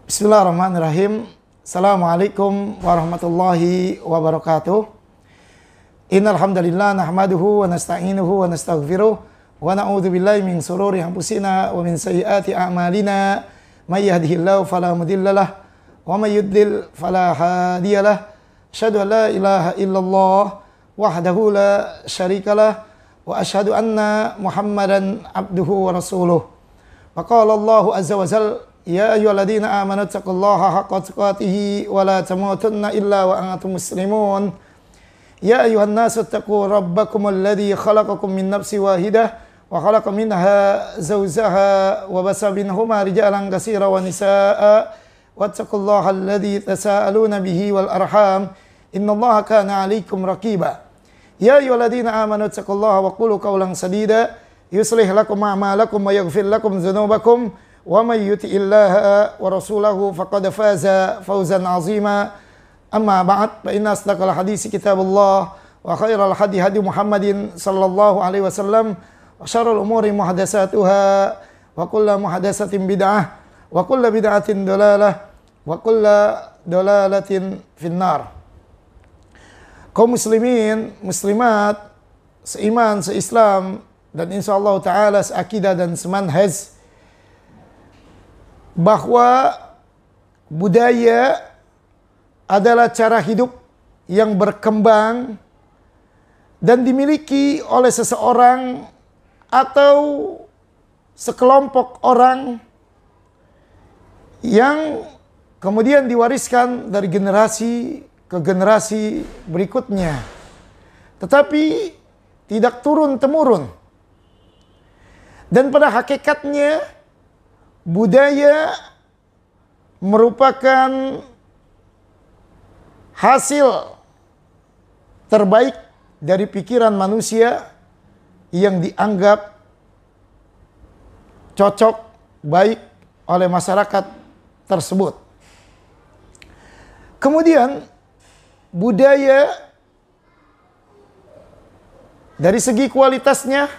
Bismillahirrahmanirrahim. Assalamualaikum warahmatullahi wabarakatuh. Innal hamdalillah nahmaduhu wa nasta'inuhu wa nastaghfiruh wa na'udzu billahi min shururi anfusina wa min sayyiati a'malina. May yahdihillahu fala mudhillalah wa may yudlil fala hadiyalah. Asyhadu an la ilaha illallah wahdahu la syarikalah wa asyhadu anna Muhammadan abduhu wa rasuluh. Wa qala Allahu azza wa jalla ya ayyuhalladzina amanu taqullaha haqqa tuqatih wa la tamutunna illa wa antum muslimun. Ya ayyuhan nasu taqu rabbakumul ladzi khalaqakum min nafsin wahidah wa khalaqa minha zawjaha wa basa minhuma rijalan katsiran wa nisaa'a wattaqullaha alladzi tasaaluna bihi wal arham innallaha kana 'alaikum raqiba. Ya ayyuhalladzina amanu taqullaha wa qulu qawlan sadida yuslih lakum a'malakum wa yaghfir lakum dzunubakum wa may yuti'illaha wa rasulahu faqad faza fawzan 'azima. Amma ba'd, fa inna asdaqal hadisi kitabullah wa khairal hadi hadi Muhammadin sallallahu alaihi wasallam wa syarrul umuri muhdatsatuha wa kullu muhdatsatin bid'ah wa kullu bid'atin dalalah wa kullu dalalatin finnar. Kaum muslimin, muslimat, seiman, seislam dan insyaallah taala seakidah dan semanhaj bahwa budaya adalah cara hidup yang berkembang dan dimiliki oleh seseorang atau sekelompok orang yang kemudian diwariskan dari generasi ke generasi berikutnya, tetapi tidak turun-temurun. Dan pada hakikatnya budaya merupakan hasil terbaik dari pikiran manusia yang dianggap cocok baik oleh masyarakat tersebut. Kemudian budaya dari segi kualitasnya,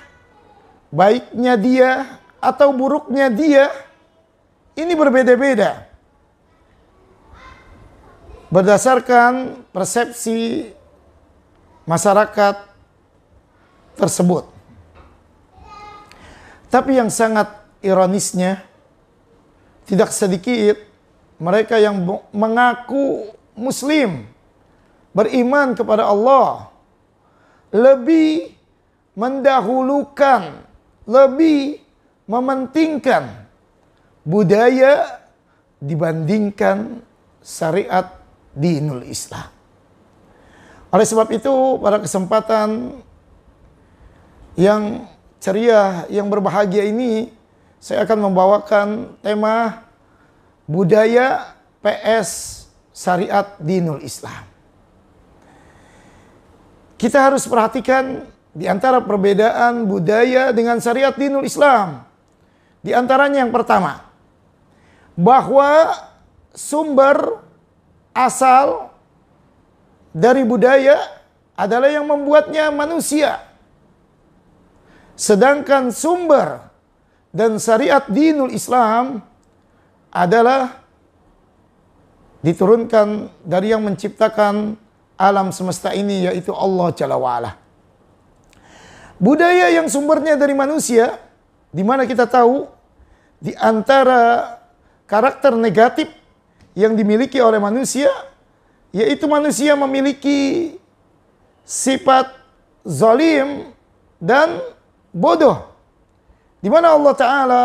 baiknya dia atau buruknya dia, ini berbeda-beda berdasarkan persepsi masyarakat tersebut. Tapi yang sangat ironisnya, tidak sedikit mereka yang mengaku muslim, beriman kepada Allah, lebih mendahulukan, lebih mementingkan budaya dibandingkan syariat dinul Islam. Oleh sebab itu, pada kesempatan yang ceria, yang berbahagia ini, saya akan membawakan tema budaya PS syariat dinul Islam. Kita harus perhatikan di antara perbedaan budaya dengan syariat dinul Islam. Di antaranya yang pertama, bahwa sumber asal dari budaya adalah yang membuatnya manusia. Sedangkan sumber dan syariat dinul Islam adalah diturunkan dari yang menciptakan alam semesta ini, yaitu Allah Jalla wa'ala. Budaya yang sumbernya dari manusia, di mana kita tahu di antara karakter negatif yang dimiliki oleh manusia, yaitu manusia memiliki sifat zalim dan bodoh. Di mana Allah Ta'ala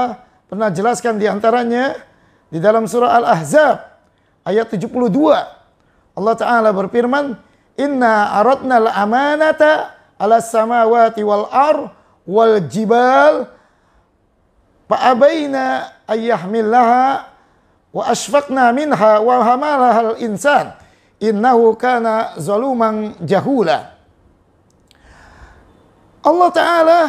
pernah jelaskan di antaranya di dalam surah Al-Ahzab ayat 72. Allah Ta'ala berfirman, "Inna aradna al-amanata ala samawati wal ar wal jibal fa'abaina ayyahmillaha wa asfaqna minha wa hamalaha al-insan innahu kana zaluman jahula." Allah Ta'ala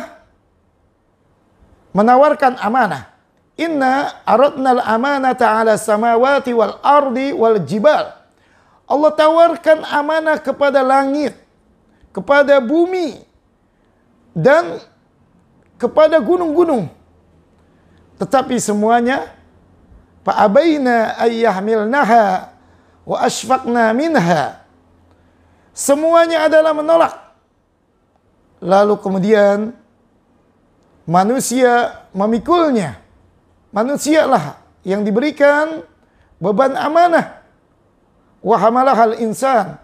menawarkan amanah. Inna aradna al-amanata ala samawati wal ardi wal jibal. Allah tawarkan amanah kepada langit, kepada bumi, dan kepada gunung-gunung. Tetapi semuanya fa abaina ayyahmilnaha wa asfaqna minha. Semuanya adalah menolak. Lalu kemudian manusia memikulnya. Manusialah yang diberikan beban amanah. Wa hamalahal insan.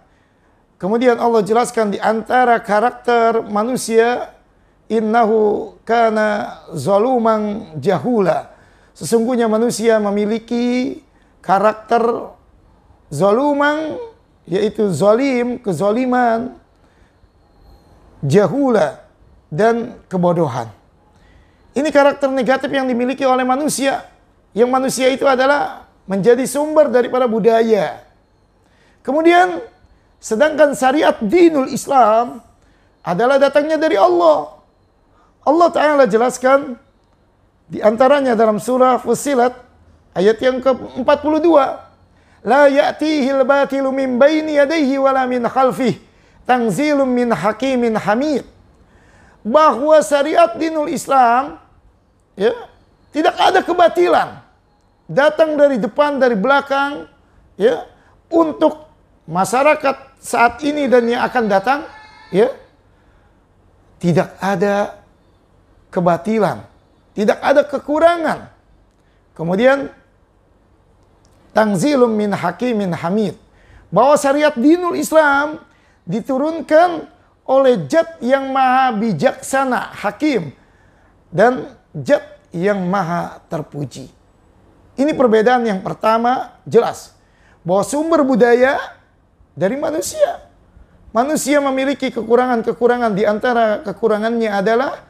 Kemudian Allah jelaskan di antara karakter manusia, innahu kana zaluman jahula. Sesungguhnya manusia memiliki karakter zaluman, yaitu zalim, kezaliman, jahula, dan kebodohan. Ini karakter negatif yang dimiliki oleh manusia. Yang manusia itu adalah menjadi sumber daripada budaya. Kemudian, sedangkan syariat dinul Islam adalah datangnya dari Allah. Allah Ta'ala jelaskan di antaranya dalam surah Fussilat ayat yang ke-42. La ya'tihil batilu min baini yadayhi wala min khalfih tanzilum min hakimin hamid. Bahwa syariat dinul Islam ya, tidak ada kebatilan. Datang dari depan, dari belakang ya, untuk masyarakat saat ini dan yang akan datang ya, tidak ada kebatilan, tidak ada kekurangan. Kemudian tanzilum min hakimin hamid, bahwa syariat dinul Islam diturunkan oleh zat yang maha bijaksana, hakim, dan zat yang maha terpuji. Ini perbedaan yang pertama, jelas bahwa sumber budaya dari manusia. Manusia memiliki kekurangan-kekurangan, di antara kekurangannya adalah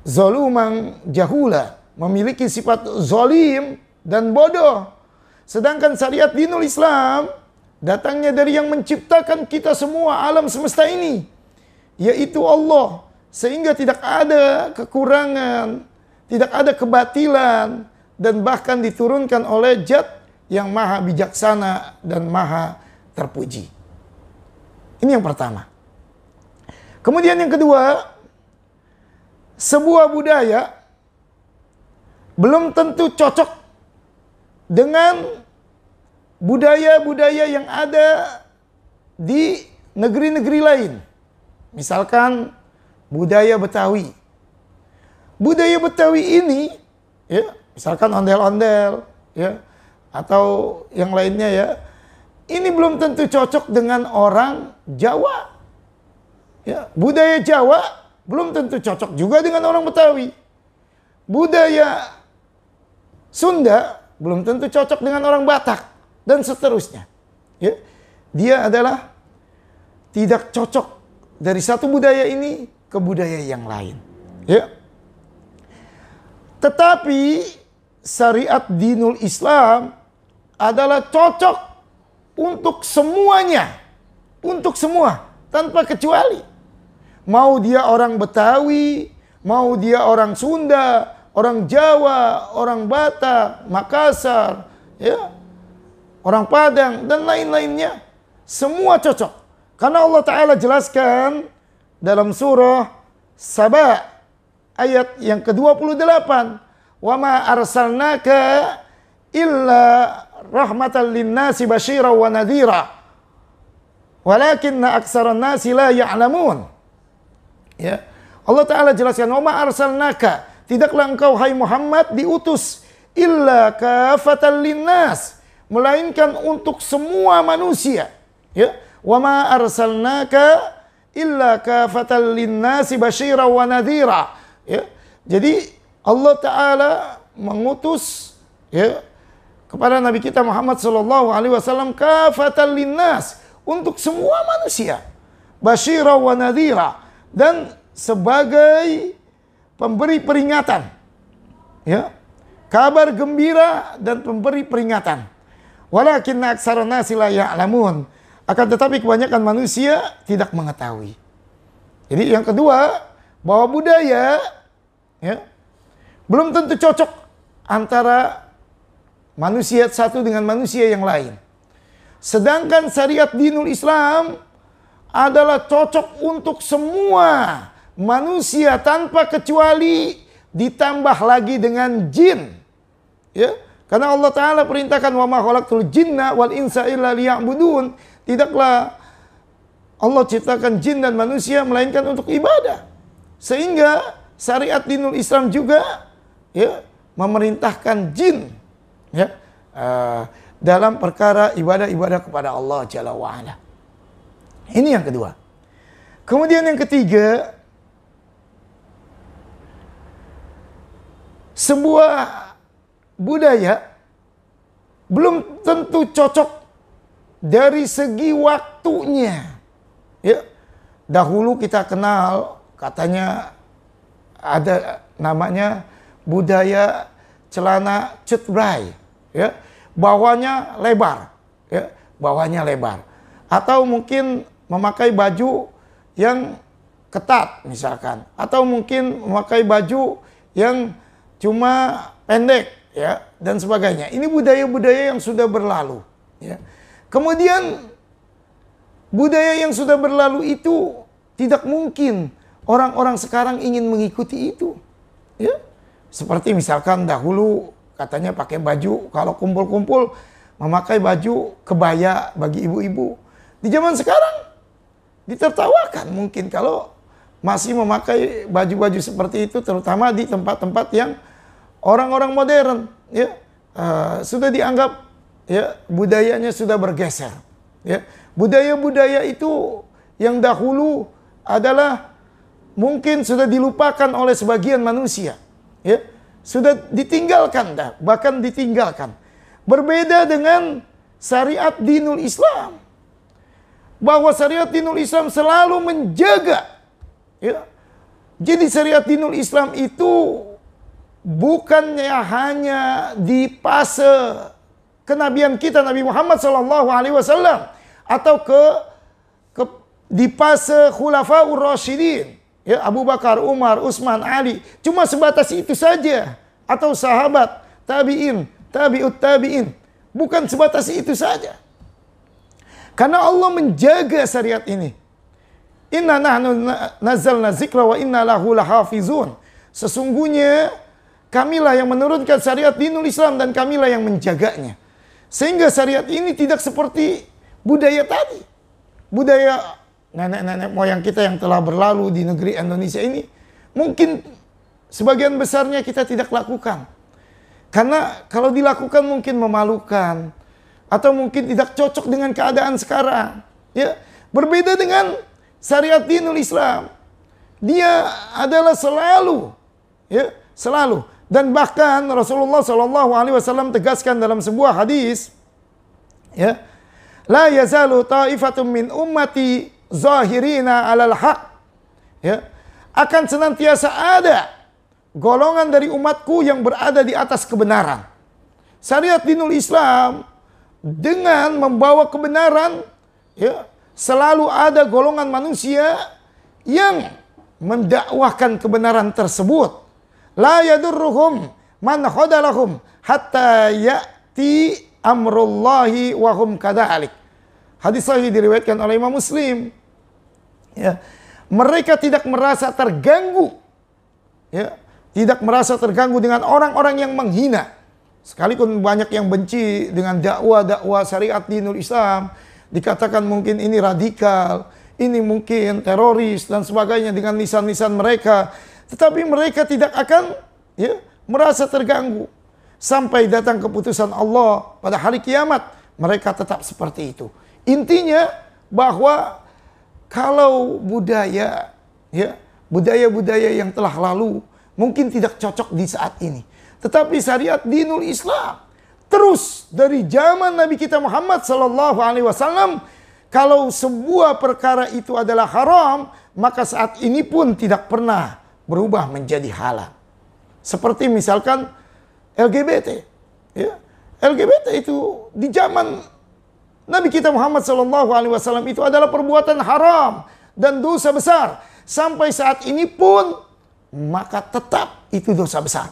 zaluman jahula, memiliki sifat zalim dan bodoh. Sedangkan syariat dinul Islam datangnya dari yang menciptakan kita semua, alam semesta ini, yaitu Allah. Sehingga tidak ada kekurangan, tidak ada kebatilan, dan bahkan diturunkan oleh zat yang maha bijaksana dan maha terpuji. Ini yang pertama. Kemudian yang kedua, sebuah budaya belum tentu cocok dengan budaya-budaya yang ada di negeri-negeri lain. Misalkan budaya Betawi. Budaya Betawi ini, ya, misalkan ondel-ondel, ya, atau yang lainnya ya, ini belum tentu cocok dengan orang Jawa. Ya, budaya Jawa belum tentu cocok juga dengan orang Betawi. Budaya Sunda belum tentu cocok dengan orang Batak, dan seterusnya. Ya, dia adalah tidak cocok dari satu budaya ini ke budaya yang lain. Ya. Tetapi syariat dinul Islam adalah cocok untuk semuanya, untuk semua, tanpa kecuali. Mau dia orang Betawi, mau dia orang Sunda, orang Jawa, orang Batak, Makassar, ya, orang Padang, dan lain-lainnya. Semua cocok. Karena Allah Ta'ala jelaskan dalam surah Saba ayat yang ke-28. Wa ma arsalnaka illa rahmatan linnasi basyira wa nadhira walakinna aksaran nasi la ya'lamun. Ya. Allah Ta'ala jelaskan, wa ma arsalnaka, tidaklah engkau hai Muhammad diutus illa kafatan linnas, melainkan untuk semua manusia. Ya. Wa ma arsalnaka illa kafatan linnasi basyira wa nadhira. Ya. Jadi Allah Ta'ala mengutus ya kepada Nabi kita Muhammad SAW kafatan linnas, untuk semua manusia, basyira wa nadhira, dan sebagai pemberi peringatan, ya, kabar gembira dan pemberi peringatan. Walakinna aksaran nasi la ya'lamun, akan tetapi kebanyakan manusia tidak mengetahui. Jadi yang kedua, bahwa budaya ya belum tentu cocok antara manusia satu dengan manusia yang lain. Sedangkan syariat dinul Islam adalah cocok untuk semua manusia tanpa kecuali, ditambah lagi dengan jin. Ya, Karena Allah Ta'ala perintahkan wa ma khalaqtul jinna wal insa illa liya'budun. Tidaklah Allah ciptakan jin dan manusia melainkan untuk ibadah. Sehingga syariat dinul Islam juga ya memerintahkan jin ya dalam perkara ibadah-ibadah kepada Allah Jalla wa'ala. Ini yang kedua. Kemudian yang ketiga, sebuah budaya belum tentu cocok dari segi waktunya. Ya, dahulu kita kenal katanya ada namanya budaya celana cutbray, ya, bawahnya lebar, ya, bawahnya lebar. Atau mungkin memakai baju yang ketat misalkan, atau mungkin memakai baju yang cuma pendek, ya, dan sebagainya. Ini budaya-budaya yang sudah berlalu, ya. Kemudian budaya yang sudah berlalu itu tidak mungkin orang-orang sekarang ingin mengikuti itu, ya. Seperti misalkan dahulu katanya pakai baju kalau kumpul-kumpul memakai baju kebaya bagi ibu-ibu. Di zaman sekarang ditertawakan mungkin kalau masih memakai baju-baju seperti itu, terutama di tempat-tempat yang orang-orang modern, ya, sudah dianggap ya budayanya sudah bergeser, ya. Budaya-budaya itu yang dahulu adalah mungkin sudah dilupakan oleh sebagian manusia, ya, sudah ditinggalkan dah, bahkan ditinggalkan. Berbeda dengan syariat dinul Islam, bahwa syariat dinul Islam selalu menjaga, ya. Jadi syariat dinul Islam itu bukannya hanya di fase kenabian kita Nabi Muhammad SAW atau di fase Khulafaur Rasyidin, ya, Abu Bakar, Umar, Utsman, Ali, cuma sebatas itu saja, atau sahabat, tabi'in, tabi'ut tabi'in, bukan sebatas itu saja. Karena Allah menjaga syariat ini. Inna nahnu nazzalna dzikra wa inna lahu lahafizun. Sesungguhnya kamilah yang menurunkan syariat dinul Islam dan kamilah yang menjaganya. Sehingga syariat ini tidak seperti budaya tadi. Budaya nenek-nenek moyang kita yang telah berlalu di negeri Indonesia ini. Mungkin sebagian besarnya kita tidak lakukan. Karena kalau dilakukan mungkin memalukan. Atau mungkin tidak cocok dengan keadaan sekarang. Ya, berbeda dengan syariat dinul Islam. Dia adalah selalu, ya, selalu. Dan bahkan Rasulullah SAW tegaskan dalam sebuah hadis, ya, la yazalu ta'ifatum min ummati zahirina 'alal haq. Ya, akan senantiasa ada golongan dari umatku yang berada di atas kebenaran. Syariat dinul Islam dengan membawa kebenaran, ya, selalu ada golongan manusia yang mendakwahkan kebenaran tersebut. La yadurruhum man khadalahum hatta ya'ti amrullahi wa hum kadzalik. Hadis sahih diriwayatkan oleh Imam Muslim. Ya, mereka tidak merasa terganggu, ya, tidak merasa terganggu dengan orang-orang yang menghina. Sekalipun banyak yang benci dengan dakwah syariat dinul Islam, dikatakan mungkin ini radikal, ini mungkin teroris dan sebagainya dengan lisan-lisan mereka. Tetapi mereka tidak akan, ya, merasa terganggu. Sampai datang keputusan Allah pada hari kiamat, mereka tetap seperti itu. Intinya bahwa kalau budaya, ya, budaya-budaya yang telah lalu mungkin tidak cocok di saat ini. Tetapi syariat dinul Islam terus dari zaman Nabi kita Muhammad SAW, kalau sebuah perkara itu adalah haram, maka saat ini pun tidak pernah berubah menjadi halal. Seperti misalkan LGBT, ya. LGBT itu di zaman Nabi kita Muhammad SAW itu adalah perbuatan haram dan dosa besar. Sampai saat ini pun maka tetap itu dosa besar.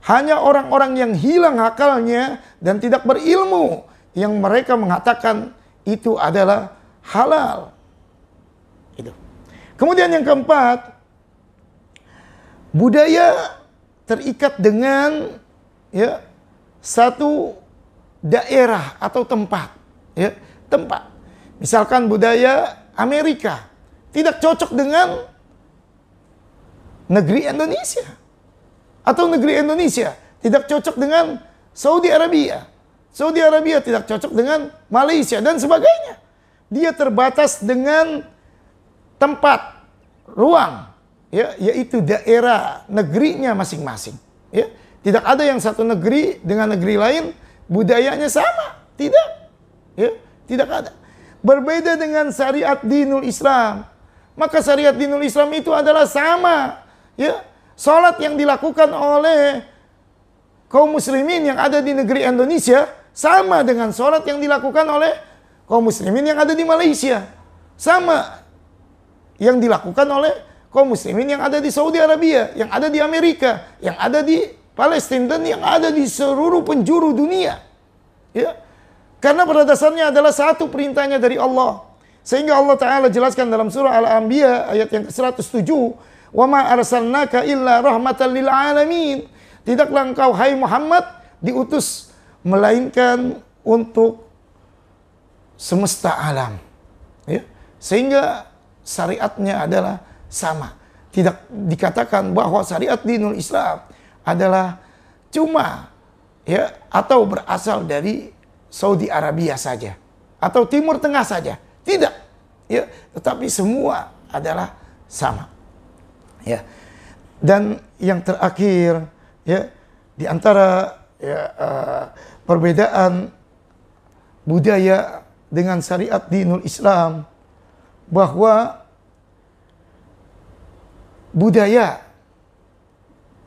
Hanya orang-orang yang hilang akalnya dan tidak berilmu yang mereka mengatakan itu adalah halal. Itu. Kemudian yang keempat, budaya terikat dengan, ya, satu daerah atau tempat, ya, tempat. Misalkan budaya Amerika tidak cocok dengan negeri Indonesia, atau negeri Indonesia tidak cocok dengan Saudi Arabia. Saudi Arabia tidak cocok dengan Malaysia dan sebagainya. Dia terbatas dengan tempat, ruang, ya, yaitu daerah negerinya masing-masing. Ya, tidak ada yang satu negeri dengan negeri lain budayanya sama, tidak. Ya, tidak ada. Berbeda dengan syariat dinul Islam. Maka syariat dinul Islam itu adalah sama. Ya, salat yang dilakukan oleh kaum muslimin yang ada di negeri Indonesia sama dengan salat yang dilakukan oleh kaum muslimin yang ada di Malaysia. Sama yang dilakukan oleh kaum muslimin yang ada di Saudi Arabia, yang ada di Amerika, yang ada di Palestina, dan yang ada di seluruh penjuru dunia. Ya. Karena pada dasarnya adalah satu perintahnya dari Allah. Sehingga Allah Ta'ala jelaskan dalam surah Al-Anbiya ayat yang ke-107, "Wa ma arsalnaka illa rahmatan lil alamin." Tidaklah engkau, hai Muhammad, diutus melainkan untuk semesta alam. Ya. Sehingga syariatnya adalah sama. Tidak dikatakan bahwa syariat dinul Islam adalah cuma, ya, atau berasal dari Saudi Arabia saja atau Timur Tengah saja. Tidak. Ya, tetapi semua adalah sama. Ya. Dan yang terakhir, ya, di antara, ya, perbedaan budaya dengan syariat dinul Islam, bahwa budaya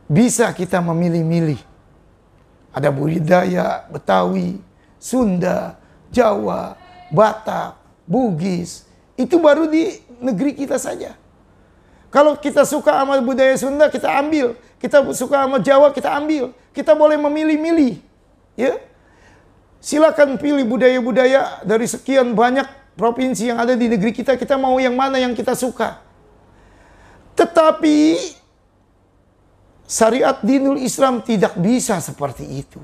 bisa kita memilih-milih. Ada budaya Betawi, Sunda, Jawa, Batak, Bugis. Itu baru di negeri kita saja. Kalau kita suka sama budaya Sunda, kita ambil. Kita suka sama Jawa, kita ambil. Kita boleh memilih-milih. Ya. Silakan pilih budaya-budaya dari sekian banyak provinsi yang ada di negeri kita. Kita mau yang mana yang kita suka. Tetapi syariat dinul Islam tidak bisa seperti itu.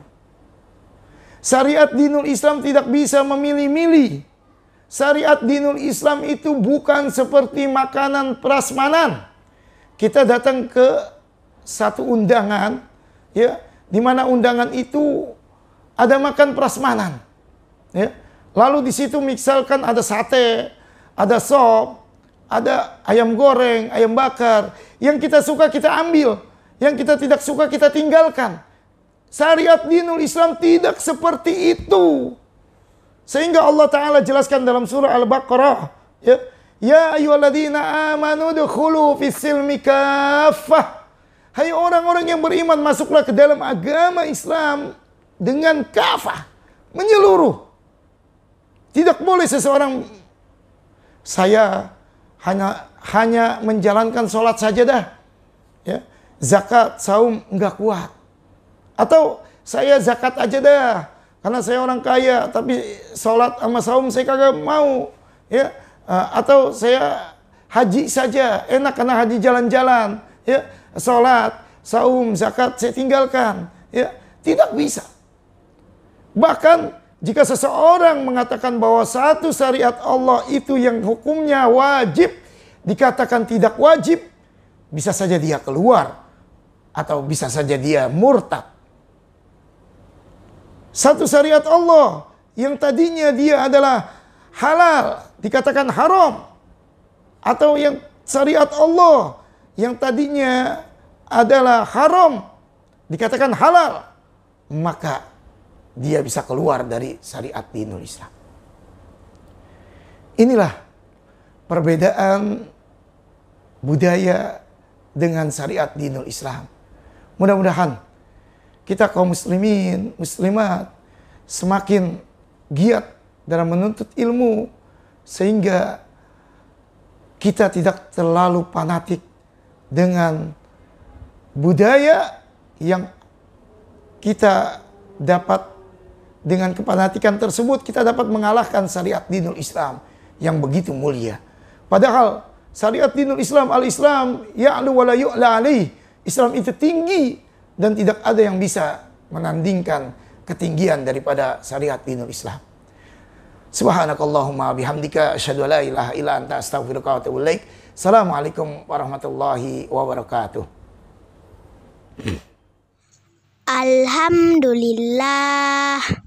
Syariat dinul Islam tidak bisa memilih-milih. Syariat dinul Islam itu bukan seperti makanan prasmanan. Kita datang ke satu undangan, ya, di mana undangan itu ada makan prasmanan. Ya. Lalu di situ misalkan ada sate, ada sop, ada ayam goreng, ayam bakar. Yang kita suka kita ambil, yang kita tidak suka kita tinggalkan. Syariat dinul Islam tidak seperti itu. Sehingga Allah Ta'ala jelaskan dalam surah Al-Baqarah, ya, ya ayyuhalladzina amanu dukhulu fis-silmi kaffah. Hai orang-orang yang beriman, masuklah ke dalam agama Islam dengan kafah, menyeluruh. Tidak boleh seseorang, saya hanya menjalankan sholat saja dah, ya, zakat, saum enggak kuat. Atau saya zakat aja dah, karena saya orang kaya, tapi sholat sama saum saya kagak mau. Ya. Atau saya haji saja, enak karena haji jalan-jalan. Ya. Sholat, saum, zakat saya tinggalkan. Ya. Tidak bisa. Bahkan jika seseorang mengatakan bahwa satu syariat Allah itu yang hukumnya wajib, dikatakan tidak wajib, bisa saja dia keluar. Atau bisa saja dia murtad. Satu syariat Allah yang tadinya dia adalah halal dikatakan haram, atau yang syariat Allah yang tadinya adalah haram dikatakan halal, maka dia bisa keluar dari syariat dinul Islam. Inilah perbedaan budaya dengan syariat dinul Islam. Mudah-mudahan kita kaum muslimin, muslimat semakin giat dalam menuntut ilmu, sehingga kita tidak terlalu fanatik dengan budaya yang kita dapat, dengan kefanatikan tersebut kita dapat mengalahkan syariat dinul Islam yang begitu mulia. Padahal syariat dinul Islam, al-Islam ya'lu wa la yu'la alaih. Islam itu tinggi dan tidak ada yang bisa menandingkan ketinggian daripada syariat dinul Islam. Subhanakallahumma bihamdika asyhadu an la ilaha illa anta astaghfiruka wa atubu ilaik. Assalamualaikum warahmatullahi wabarakatuh. Alhamdulillah.